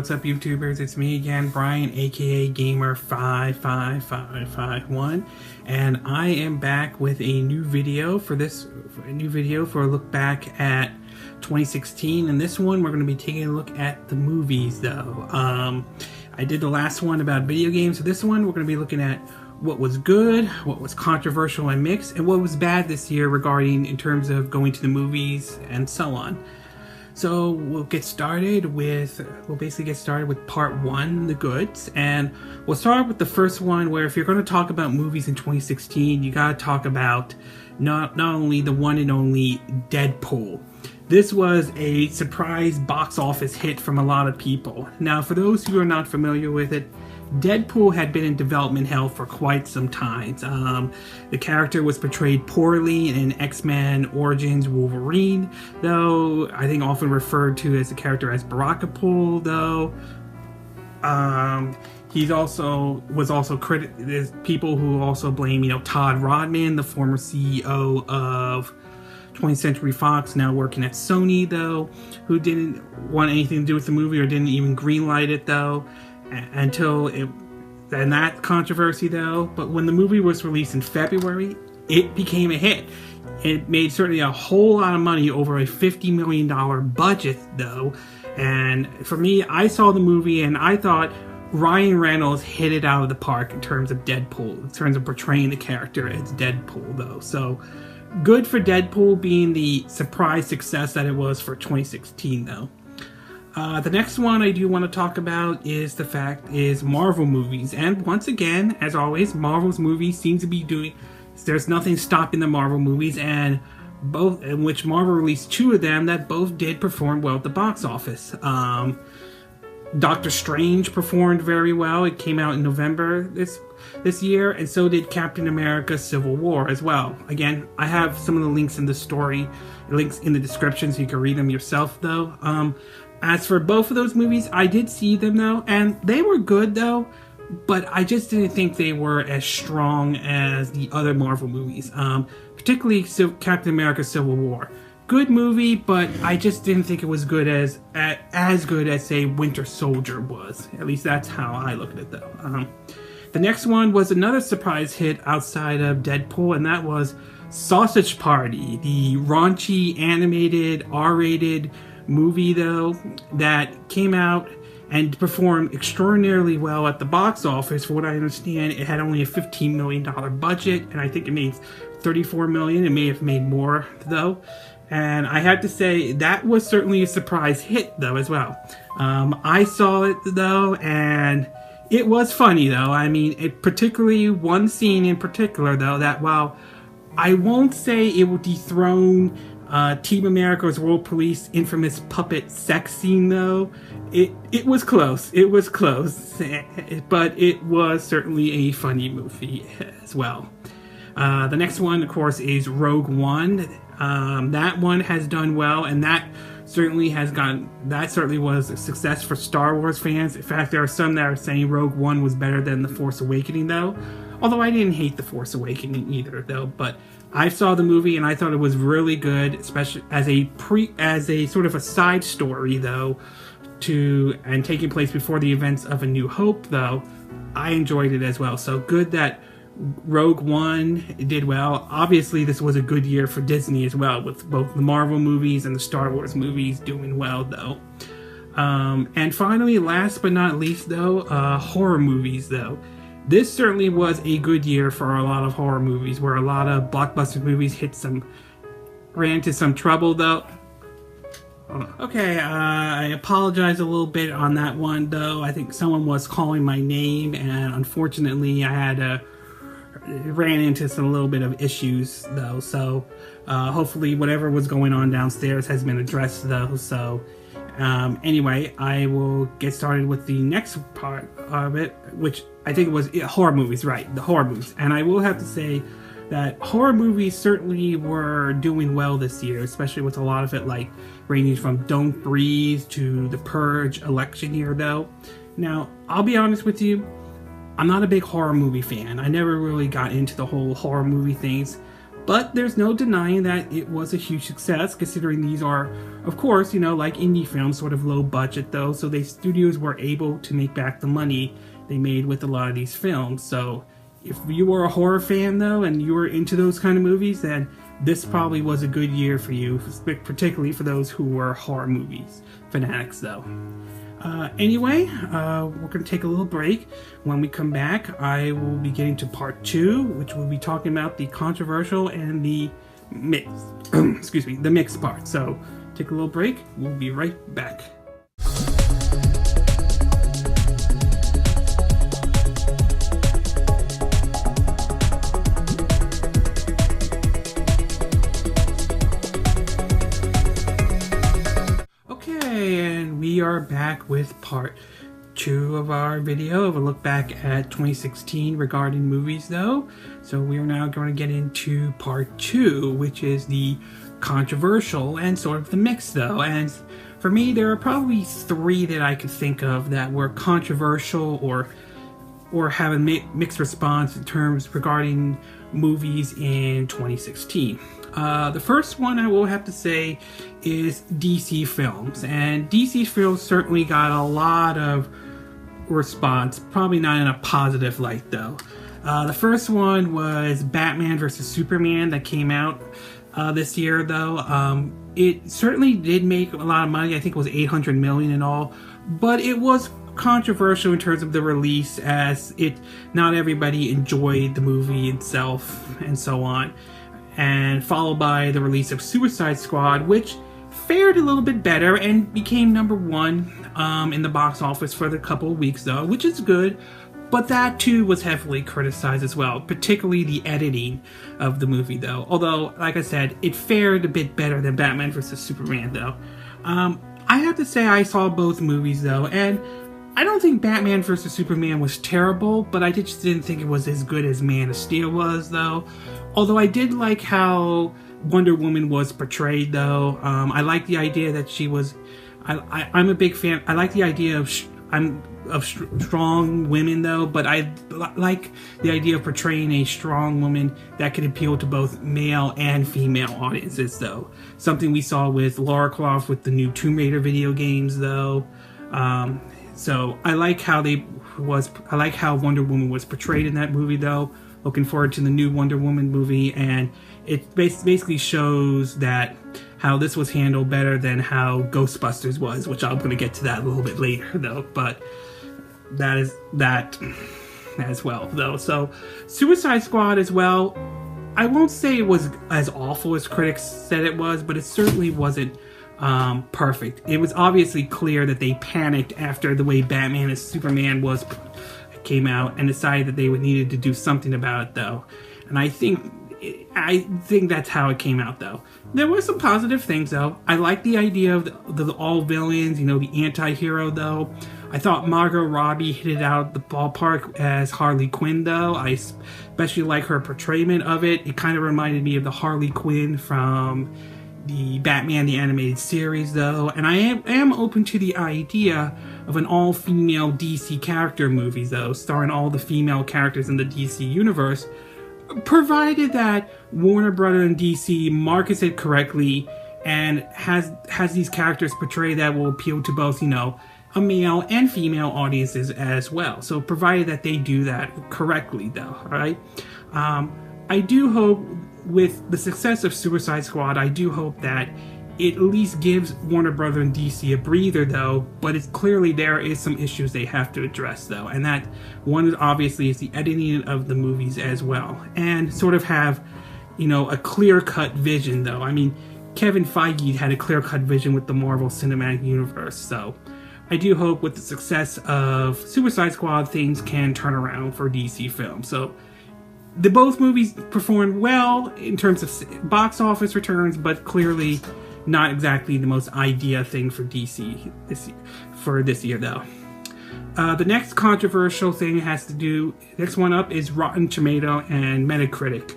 what's up YouTubers? It's me again, Brian, aka Gamer55551, and I am back with a new video for a look back at 2016. And this one we're going to be taking a look at the movies though. I did the last one about video games, so this one we're going to be looking at what was good, what was controversial and mixed, and what was bad this year regarding in terms of going to the movies and so on. So we'll basically get started with part one, the goods, and we'll start with the first one where if you're going to talk about movies in 2016, you got to talk about not only the one and only Deadpool. This was a surprise box office hit from a lot of people. Now, for those who are not familiar with it, Deadpool had been in development hell for quite some time. The character was portrayed poorly in X-Men Origins Wolverine, though I think often referred to as the character as Barakapool, though. There's people who also blame, Todd Rodman, the former CEO of 20th Century Fox, now working at Sony, though, who didn't want anything to do with the movie or didn't even greenlight it, though. And that controversy though, but when the movie was released in February, it became a hit. It made certainly a whole lot of money, over a $50 million budget though. And for me, I saw the movie and I thought Ryan Reynolds hit it out of the park in terms of Deadpool, in terms of portraying the character as Deadpool though. So good for Deadpool being the surprise success that it was for 2016 though. The next one I do want to talk about is Marvel movies. And once again, as always, Marvel's movies seem to be there's nothing stopping the Marvel movies, and in which Marvel released two of them that both did perform well at the box office. Doctor Strange performed very well. It came out in November this year, and so did Captain America Civil War as well. Again, I have some of the links in the description so you can read them yourself though. As for both of those movies, I did see them though, and they were good though, but I just didn't think they were as strong as the other Marvel movies, particularly Captain America Civil War. Good movie, but I just didn't think it was good as good as, say, Winter Soldier was. At least that's how I look at it though. The next one was another surprise hit outside of Deadpool, and that was Sausage Party, the raunchy, animated, R-rated movie though that came out and performed extraordinarily well at the box office. For what I understand, it had only a $15 million budget, and I think it made $34 million. It may have made more though, and I have to say that was certainly a surprise hit though as well. I saw it though, and it was funny though. I mean, particularly one scene in particular though, that while I won't say it will dethrone Team America's World Police infamous puppet sex scene though, it was close. It was close, but it was certainly a funny movie as well. The next one, of course, is Rogue One. That one has done well, and that certainly was a success for Star Wars fans. In fact, there are some that are saying Rogue One was better than The Force Awakening though. Although I didn't hate The Force Awakening either though, but I saw the movie and I thought it was really good, especially as a sort of a side story though, and taking place before the events of A New Hope though. I enjoyed it as well. So good that Rogue One did well. Obviously this was a good year for Disney as well, with both the Marvel movies and the Star Wars movies doing well though. And finally, last but not least though, horror movies though. This certainly was a good year for a lot of horror movies, where a lot of blockbuster movies ran into some trouble though. Okay, I apologize a little bit on that one though. I think someone was calling my name, and unfortunately I ran into a little bit of issues though. So hopefully whatever was going on downstairs has been addressed though. So anyway, I will get started with the next part of it, which I think it was horror movies, right? The horror movies. And I will have to say that horror movies certainly were doing well this year, especially with a lot of it ranging from Don't Breathe to The Purge election year though. Now, I'll be honest with you, I'm not a big horror movie fan. I never really got into the whole horror movie things. But there's no denying that it was a huge success, considering these are, of course, like indie films, sort of low budget though, so the studios were able to make back the money they made with a lot of these films. So if you were a horror fan though, and you were into those kind of movies, then this probably was a good year for you, particularly for those who were horror movies fanatics though. Anyway, we're going to take a little break. When we come back, I will be getting to part 2, which will be talking about the controversial and the mix, the mixed part. So take a little break. We'll be right back. And we are back with part 2 of our video of a look back at 2016 regarding movies though. So we are now going to get into part 2, which is the controversial and sort of the mix though. And for me, there are probably 3 that I could think of that were controversial or have a mixed response in terms regarding movies in 2016. The first one I will have to say is DC films, and DC films certainly got a lot of response, probably not in a positive light though. The first one was Batman vs. Superman that came out this year though. It certainly did make a lot of money. I think it was $800 million in all, but it was controversial in terms of the release, as not everybody enjoyed the movie itself and so on, and followed by the release of Suicide Squad, which fared a little bit better and became number 1 in the box office for the couple of weeks though, which is good. But that too was heavily criticized as well, particularly the editing of the movie though. Although, like I said, it fared a bit better than Batman vs. Superman though. I have to say I saw both movies though, and I don't think Batman vs. Superman was terrible, but I just didn't think it was as good as Man of Steel was though. Although I did like how Wonder Woman was portrayed though. I like the idea that she was, I'm a big fan, I like the idea of strong women though, but I like the idea of portraying a strong woman that could appeal to both male and female audiences though. Something we saw with Lara Croft with the new Tomb Raider video games though. So I like how Wonder Woman was portrayed in that movie though. Looking forward to the new Wonder Woman movie, and it basically shows that how this was handled better than how Ghostbusters was, which I'm going to get to that a little bit later though, but that is that as well though. So Suicide Squad as well, I won't say it was as awful as critics said it was, but it certainly wasn't perfect. It was obviously clear that they panicked after the way Batman and Superman came out and decided that they needed to do something about it though. And I think that's how it came out though. There were some positive things though. I like the idea of the all villains, the anti-hero though. I thought Margot Robbie hit it out of the ballpark as Harley Quinn though. I especially like her portrayment of it. It kind of reminded me of the Harley Quinn from the Batman the Animated Series though, and I am open to the idea of an all-female DC character movie though, starring all the female characters in the DC universe, provided that Warner Brothers and DC markets it correctly and has these characters portrayed that will appeal to both, a male and female audiences as well. So provided that they do that correctly though, alright? I do hope with the success of Suicide Squad, I do hope that it at least gives Warner Brothers and DC a breather though, but it's clearly there is some issues they have to address though, and that one obviously is the editing of the movies as well, and sort of have, a clear-cut vision though. I mean, Kevin Feige had a clear-cut vision with the Marvel Cinematic Universe, so I do hope with the success of Suicide Squad, things can turn around for DC films. So both movies performed well in terms of box office returns, but clearly not exactly the most ideal thing for DC this year though. The next controversial thing next one up is Rotten Tomato and Metacritic.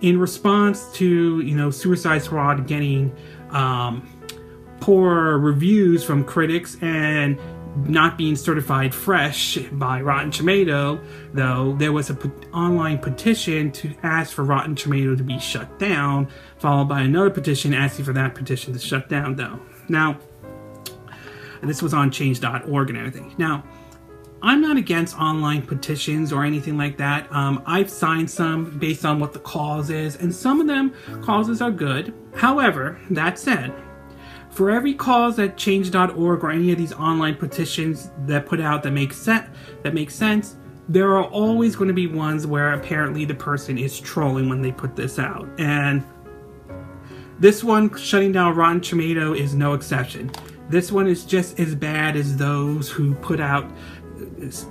In response to, Suicide Squad getting poor reviews from critics and not being certified fresh by Rotten Tomato, though, there was an online petition to ask for Rotten Tomato to be shut down, followed by another petition asking for that petition to shut down, though. Now, this was on change.org and everything. Now, I'm not against online petitions or anything like that. I've signed some based on what the cause is, and some of them causes are good. However, that said, for every cause that change.org or any of these online petitions that put out that makes sense, there are always going to be ones where apparently the person is trolling when they put this out. And this one, shutting down Rotten Tomato, is no exception. This one is just as bad as those who put out,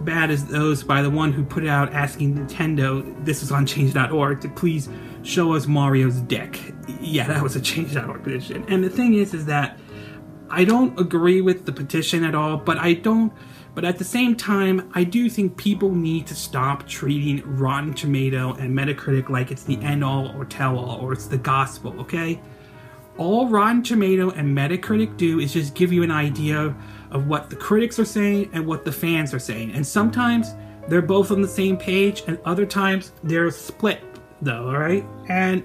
by the one who put out asking Nintendo, this is on change.org, to please show us Mario's dick. Yeah, that was a change.org petition. And the thing is that I don't agree with the petition at all, but at the same time, I do think people need to stop treating Rotten Tomato and Metacritic like it's the end-all or tell-all, or it's the gospel, okay? All Rotten Tomato and Metacritic do is just give you an idea of what the critics are saying and what the fans are saying. And sometimes they're both on the same page, and other times they're split, though, alright? And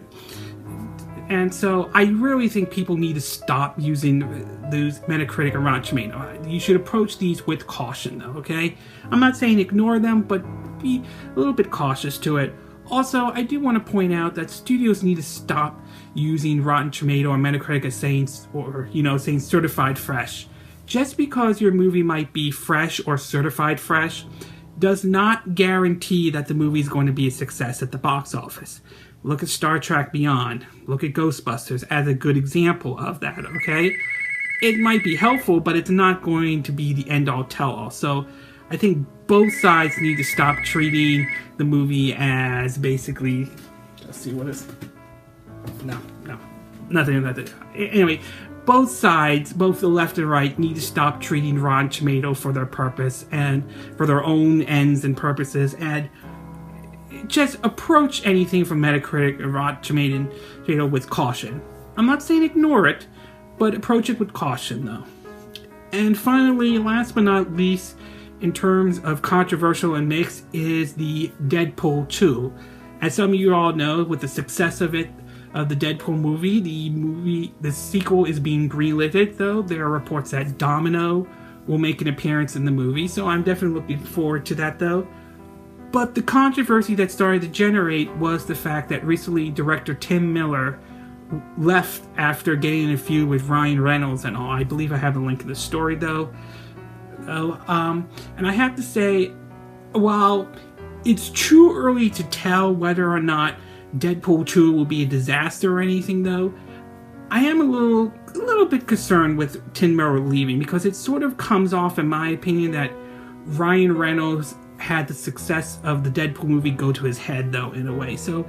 so I really think people need to stop using those Metacritic and Rotten Tomato. You should approach these with caution, though, okay? I'm not saying ignore them, but be a little bit cautious to it. Also, I do want to point out that studios need to stop using Rotten Tomato or Metacritic as saying certified fresh. Just because your movie might be fresh or certified fresh does not guarantee that the movie is going to be a success at the box office. Look at Star Trek Beyond. Look at Ghostbusters as a good example of that, okay? It might be helpful, but it's not going to be the end-all, tell-all. So I think both sides need to stop treating the movie as basically... Let's see, what is... No. Nothing. Anyway, both sides, both the left and right, need to stop treating Rotten Tomato for their purpose and for their own ends and purposes, and just approach anything from Metacritic and Rotten Tomato with caution. I'm not saying ignore it, but approach it with caution, though. And finally, last but not least, in terms of controversial and mixed, is the Deadpool 2. As some of you all know, with the success of the Deadpool movie, the sequel is being greenlit, though. There are reports that Domino will make an appearance in the movie, so I'm definitely looking forward to that, though. But the controversy that started to generate was the fact that recently director Tim Miller left after getting in a feud with Ryan Reynolds and all. I believe I have the link in the story, though. And I have to say, while it's too early to tell whether or not Deadpool 2 will be a disaster or anything, though, I am a little bit concerned with Tim Miller leaving, because it sort of comes off, in my opinion, that Ryan Reynolds had the success of the Deadpool movie go to his head, though, in a way. So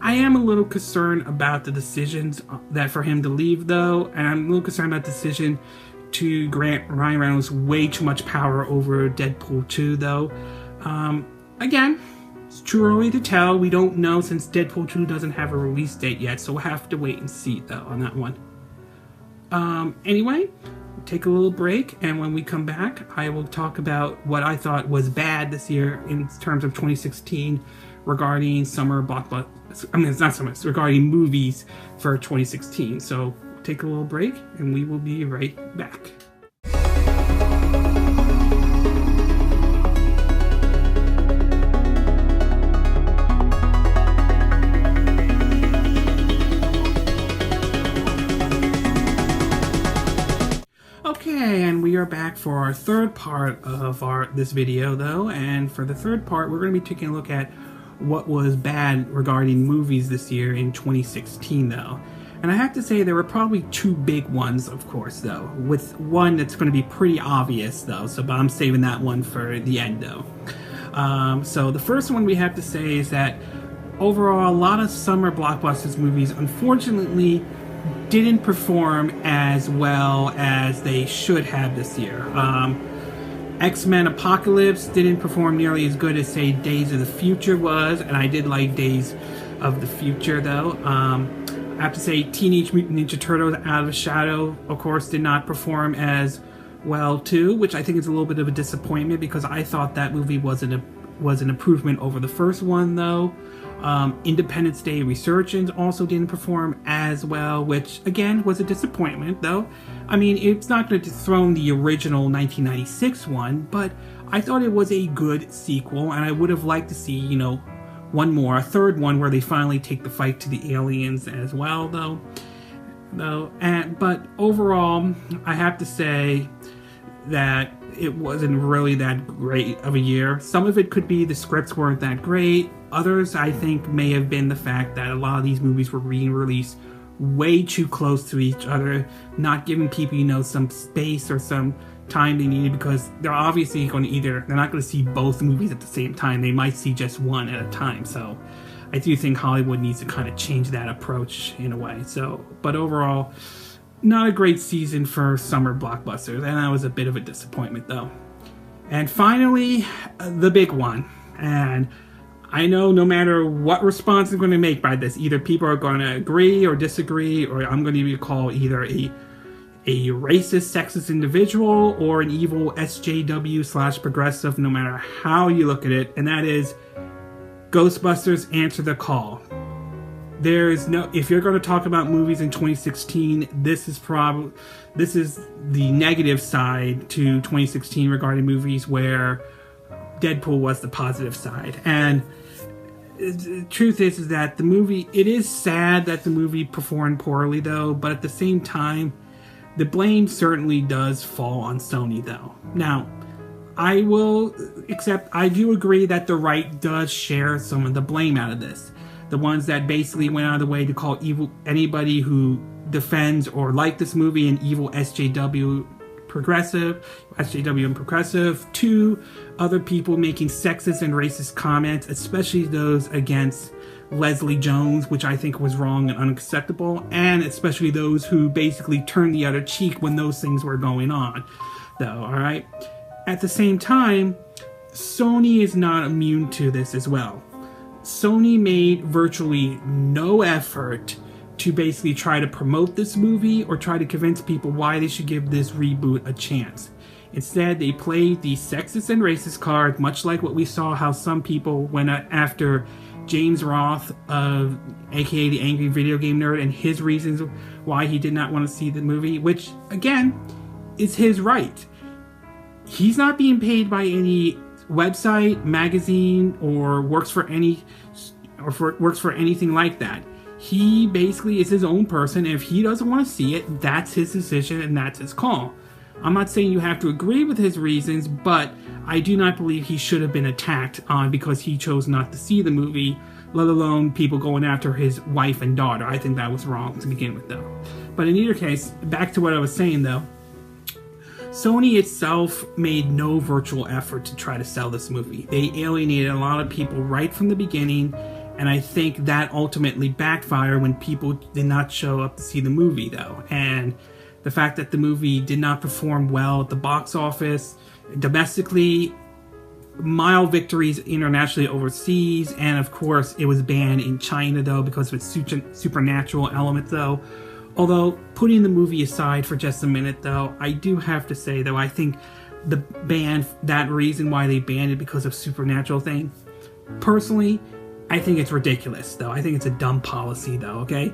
I am a little concerned about the decisions that for him to leave, though, and I'm a little concerned about the decision to grant Ryan Reynolds way too much power over Deadpool 2, though. Again, it's too early to tell. We don't know, since Deadpool 2 doesn't have a release date yet, so we'll have to wait and see, though, on that one. Anyway, take a little break, and when we come back, I will talk about what I thought was bad this year in terms of 2016 regarding regarding movies for 2016. So take a little break, and we will be right back. Okay, and we are back for our third part of this video, though, and for the third part, we're going to be taking a look at what was bad regarding movies this year in 2016, though. And I have to say there were probably two big ones, of course, though, with one that's going to be pretty obvious, though, but I'm saving that one for the end, though. So the first one we have to say is that overall, a lot of summer blockbusters movies, unfortunately, didn't perform as well as they should have this year. X-Men Apocalypse didn't perform nearly as good as, say, Days of the Future was, and I did like Days of the Future, though. I have to say Teenage Mutant Ninja Turtles Out of the Shadow, of course, did not perform as well too, which I think is a little bit of a disappointment because I thought that movie was an improvement over the first one though. Independence Day Resurgence also didn't perform as well, which again was a disappointment though. I mean, it's not going to dethrone the original 1996 one, but I thought it was a good sequel, and I would have liked to see, you know, one more, a third one where they finally take the fight to the aliens as well though. But overall, I have to say that it wasn't really that great of a year. Some of it could be the scripts weren't that great. Others, I think, may have been the fact that a lot of these movies were being released way too close to each other, not giving people, you know, some space or some time they needed, because they're obviously going to they're not going to see both movies at the same time. They might see just one at a time. So I do think Hollywood needs to kind of change that approach in a way. So, but overall, not a great season for summer blockbusters, and that was a bit of a disappointment though. And finally, the big one. And I know no matter what response I'm going to make by this, either people are going to agree or disagree, or I'm going to be called either a racist, sexist individual or an evil SJW / progressive, no matter how you look at it, and that is Ghostbusters Answer the Call. If you're going to talk about movies in 2016, this is the negative side to 2016 regarding movies, where Deadpool was the positive side. And the truth is that the movie, it is sad that the movie performed poorly though, but at the same time, the blame certainly does fall on Sony though. Now, I do agree that the right does share some of the blame out of this. The ones that basically went out of the way to call evil anybody who defends or like this movie an evil SJW and progressive, to other people making sexist and racist comments, especially those against Leslie Jones, which I think was wrong and unacceptable, and especially those who basically turned the other cheek when those things were going on, though, alright? At the same time, Sony is not immune to this as well. Sony made virtually no effort to basically try to promote this movie or try to convince people why they should give this reboot a chance. Instead, they played the sexist and racist card, much like what we saw how some people went after James Roth, aka the Angry Video Game Nerd, and his reasons why he did not want to see the movie, which, again, is his right. He's not being paid by any website, magazine, or works for anything like that. He basically is his own person, and if he doesn't want to see it, that's his decision and that's his call. I'm not saying you have to agree with his reasons, but I do not believe he should have been attacked on because he chose not to see the movie, let alone people going after his wife and daughter. I think that was wrong to begin with, though. But in either case, back to what I was saying, though. Sony itself made no virtual effort to try to sell this movie. They alienated a lot of people right from the beginning, and I think that ultimately backfired when people did not show up to see the movie, though. And the fact that the movie did not perform well at the box office, domestically, mild victories internationally overseas, and of course it was banned in China, though, because of its supernatural element, though. Although, putting the movie aside for just a minute, though, I do have to say, though, I think that reason why they banned it because of supernatural thing, personally, I think it's ridiculous, though. I think it's a dumb policy, though, okay?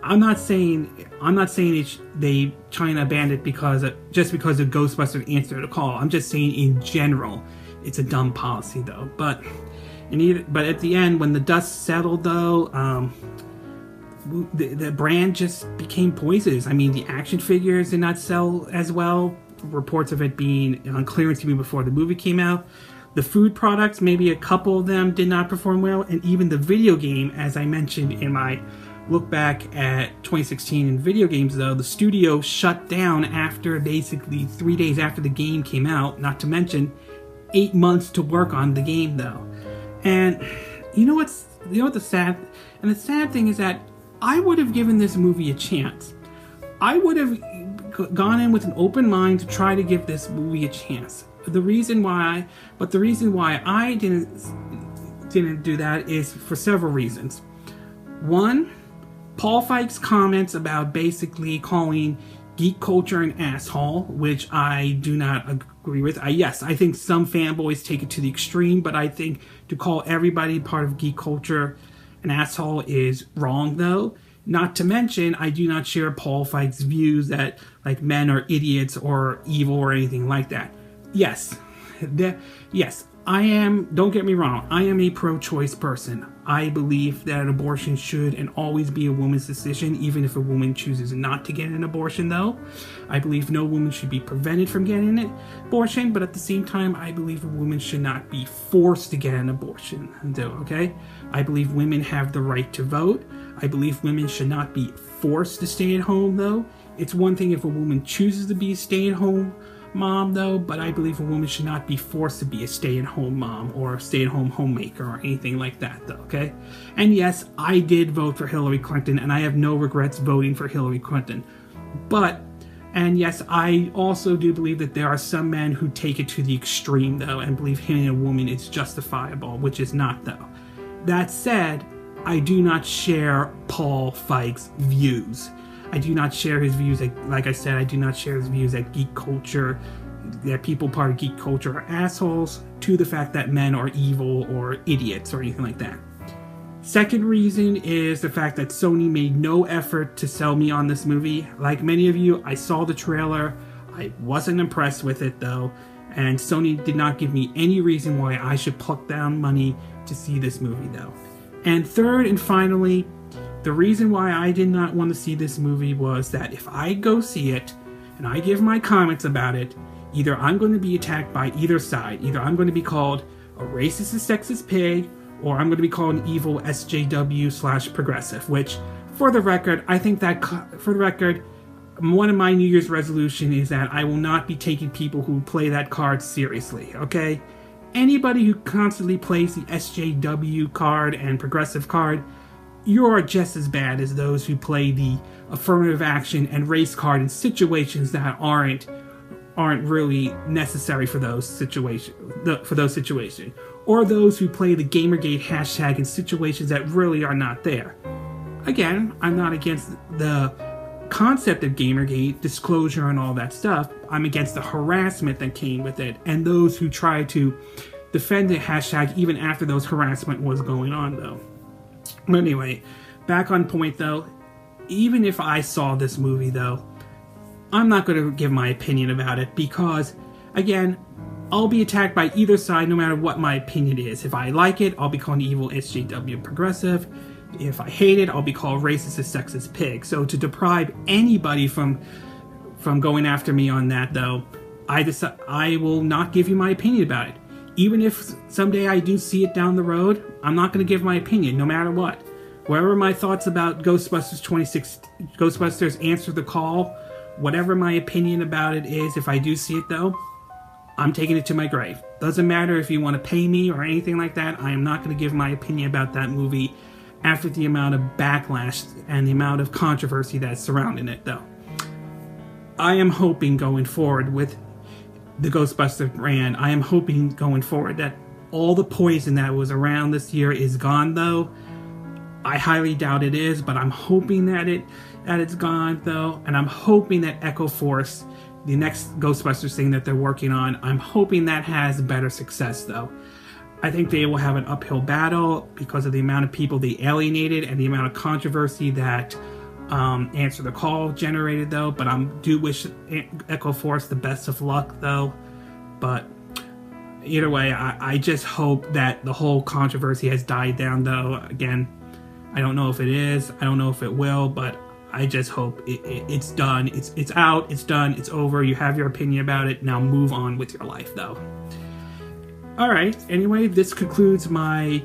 I'm not saying China banned it just because of Ghostbuster Answer the Call. I'm just saying in general, it's a dumb policy, though. But at the end, when the dust settled, though, the brand just became poisonous. I mean, the action figures did not sell as well. Reports of it being on clearance even before the movie came out. The food products, maybe a couple of them did not perform well, and even the video game, as I mentioned in my look back at 2016 in video games, though, the studio shut down after basically 3 days after the game came out, not to mention 8 months to work on the game, though. And you know what the sad thing is that I would have given this movie a chance. I would have gone in with an open mind to try to give this movie a chance. The reason why I didn't do that is for several reasons. One, Paul Feig's comments about basically calling geek culture an asshole, which I do not agree with. Yes, I think some fanboys take it to the extreme, but I think to call everybody part of geek culture an asshole is wrong, though. Not to mention, I do not share Paul Feige's views that like men are idiots or evil or anything like that. Yes, yes, I am, don't get me wrong, I am a pro-choice person. I believe that an abortion should and always be a woman's decision, even if a woman chooses not to get an abortion, though. I believe no woman should be prevented from getting an abortion, but at the same time, I believe a woman should not be forced to get an abortion, though, okay? I believe women have the right to vote. I believe women should not be forced to stay at home, though. It's one thing if a woman chooses to be a stay-at-home mom, though, but I believe a woman should not be forced to be a stay-at-home mom or a stay-at-home homemaker or anything like that, though, okay? And yes, I did vote for Hillary Clinton, and I have no regrets voting for Hillary Clinton. But, and yes, I also do believe that there are some men who take it to the extreme, though, and believe hitting a woman is justifiable, which is not, though. That said, I do not share Paul Feige's views. I do not share his views, like I said, I do not share his views that geek culture, that people part of geek culture are assholes, to the fact that men are evil or idiots or anything like that. Second reason is the fact that Sony made no effort to sell me on this movie. Like many of you, I saw the trailer, I wasn't impressed with it though, and Sony did not give me any reason why I should pluck down money to see this movie though. And third and finally, the reason why I did not want to see this movie was that if I go see it and I give my comments about it, either I'm going to be attacked by either side. Either I'm going to be called a racist and sexist pig, or I'm going to be called an evil SJW/progressive, which, for the record, I think that, for the record, one of my New Year's resolution is that I will not be taking people who play that card seriously, okay? Anybody who constantly plays the SJW card and progressive card, you're just as bad as those who play the affirmative action and race card in situations that aren't really necessary for those situations. Or those who play the Gamergate hashtag in situations that really are not there. Again, I'm not against the concept of Gamergate, disclosure and all that stuff. I'm against the harassment that came with it and those who try to defend the hashtag even after those harassment was going on though. But anyway, back on point though, even if I saw this movie though, I'm not going to give my opinion about it because, again, I'll be attacked by either side no matter what my opinion is. If I like it, I'll be called an evil SJW progressive. If I hate it, I'll be called racist and sexist pig. So to deprive anybody from going after me on that though, I will not give you my opinion about it. Even if someday I do see it down the road, I'm not going to give my opinion, no matter what. Whatever my thoughts about Ghostbusters Answer the Call, whatever my opinion about it is, if I do see it though, I'm taking it to my grave. Doesn't matter if you want to pay me or anything like that, I am not going to give my opinion about that movie after the amount of backlash and the amount of controversy that's surrounding it though. I am hoping going forward with the Ghostbuster brand, I am hoping going forward that all the poison that was around this year is gone though. I highly doubt it is, but I'm hoping that it's gone though, and I'm hoping that Echo Force, the next Ghostbusters thing that they're working on, I'm hoping that has better success though. I think they will have an uphill battle because of the amount of people they alienated and the amount of controversy that Answer the Call generated though, but I do wish Echo Force the best of luck though. But either way, I just hope that the whole controversy has died down though. Again, I don't know if it is, I don't know if it will, but I just hope it's done. It's out, it's done, it's over. You have your opinion about it, now move on with your life though. Alright, anyway, this concludes my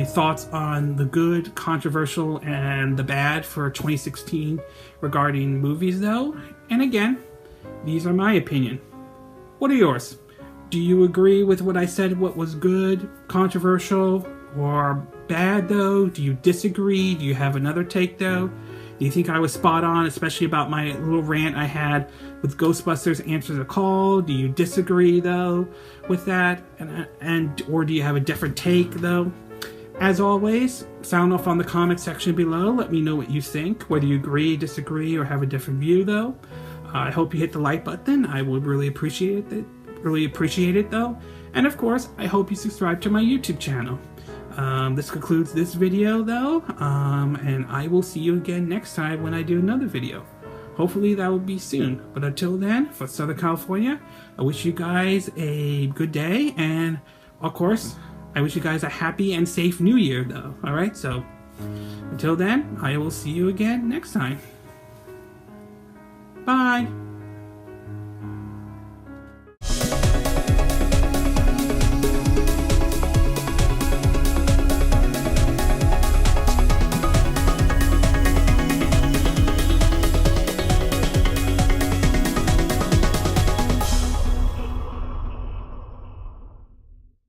thoughts on the good, controversial, and the bad for 2016 regarding movies though. And again, these are my opinion. What are yours? Do you agree with what I said, what was good, controversial, or bad though? Do you disagree? Do you have another take though? Do you think I was spot on, especially about my little rant I had with Ghostbusters Answer the Call? Do you disagree though with that? Or do you have a different take though? As always, sound off on the comment section below. Let me know what you think, whether you agree, disagree, or have a different view, though. I hope you hit the like button. I would really appreciate it, though. And of course, I hope you subscribe to my YouTube channel. This concludes this video, though, and I will see you again next time when I do another video. Hopefully that will be soon. But until then, for Southern California, I wish you guys a good day, and of course, I wish you guys a happy and safe New Year, though. Alright, so until then, I will see you again next time. Bye!